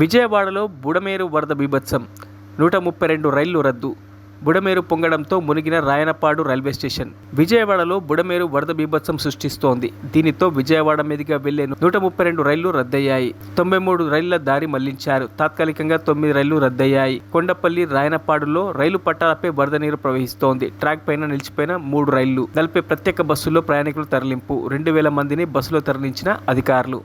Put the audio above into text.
విజయవాడలో బుడమేరు వరద బీభత్సం, 132 రైళ్లు రద్దు. బుడమేరు పొంగడంతో మునిగిన రాయనపాడు రైల్వే స్టేషన్. విజయవాడలో బుడమేరు వరద బీభత్సం సృష్టిస్తోంది. దీనితో విజయవాడ మీదుగా వెళ్లే 132 రైళ్లు రద్దయ్యాయి. 93 రైళ్ల దారి మళ్లించారు. తాత్కాలికంగా 9 రైళ్లు రద్దయ్యాయి. కొండపల్లి, రాయనపాడులో రైలు పట్టాలపై వరద నీరు ప్రవహిస్తోంది. ట్రాక్ పైన నిలిచిపోయిన 3 రైళ్లు. 40 ప్రత్యేక బస్సుల్లో ప్రయాణికులు తరలింపు. 2000 మందిని బస్సులో తరలించిన అధికారులు.